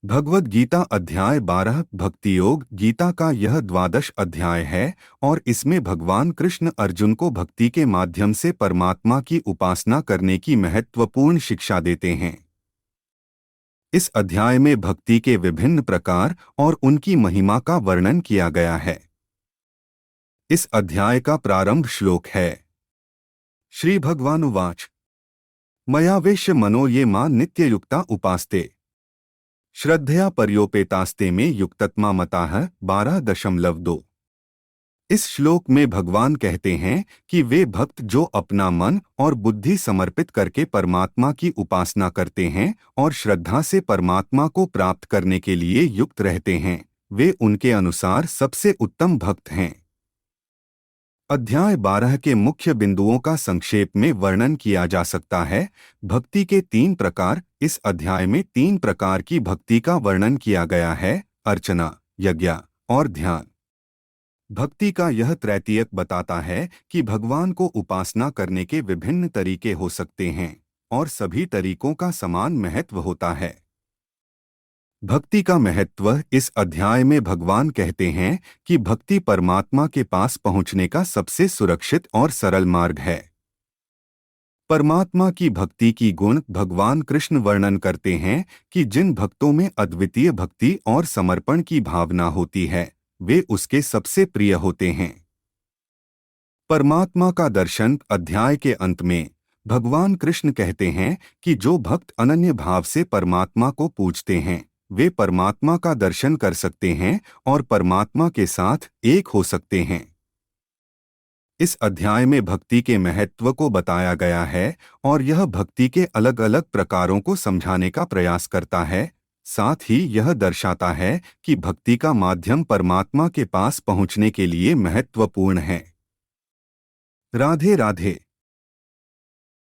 भगवद गीता अध्याय 12 भक्ति योग गीता का यह द्वादश अध्याय है और इसमें भगवान कृष्ण अर्जुन को भक्ति के माध्यम से परमात्मा की उपासना करने की महत्वपूर्ण शिक्षा देते हैं। इस अध्याय में भक्ति के विभिन्न प्रकार और उनकी महिमा का वर्णन किया गया है। इस अध्याय का प्रारंभ श्लोक है। श्री भगवानुवाच मया वेश्य मनो ये मां नित्ययुक्ता उपास्ते श्रद्धया पर्योपेतास्ते में युक्तत्मा मताः 12.2। इस श्लोक में भगवान कहते हैं कि वे भक्त जो अपना मन और बुद्धि समर्पित करके परमात्मा की उपासना करते हैं और श्रद्धा से परमात्मा को प्राप्त करने के लिए युक्त रहते हैं, वे उनके अनुसार सबसे उत्तम भक्त हैं। अध्याय 12 के मुख्य बिंदुओं का संक्षेप में वर्णन किया जा सकता है। भक्ति के 3 प्रकार। इस अध्याय में 3 प्रकार की भक्ति का वर्णन किया गया है: अर्चना, यज्ञ और ध्यान। भक्ति का यह त्रैतीयक बताता है कि भगवान को उपासना करने के विभिन्न तरीके हो सकते हैं और सभी तरीकों का समान महत्व होता है। भक्ति का महत्व। इस अध्याय में भगवान कहते हैं कि भक्ति परमात्मा के पास पहुंचने का सबसे सुरक्षित और सरल मार्ग है। परमात्मा की भक्ति की गुण भगवान कृष्ण वर्णन करते हैं कि जिन भक्तों में अद्वितीय भक्ति और समर्पण की भावना होती है, वे उसके सबसे प्रिय होते हैं। परमात्मा का दर्शन। अध्याय के अंत में भगवान कृष्ण कहते हैं कि जो भक्त अनन्य भाव से परमात्मा को पूजते हैं, वे परमात्मा का दर्शन कर सकते हैं और परमात्मा के साथ एक हो सकते हैं। इस अध्याय में भक्ति के महत्व को बताया गया है और यह भक्ति के अलग अलग प्रकारों को समझाने का प्रयास करता है। साथ ही यह दर्शाता है कि भक्ति का माध्यम परमात्मा के पास पहुंचने के लिए महत्वपूर्ण है। राधे राधे।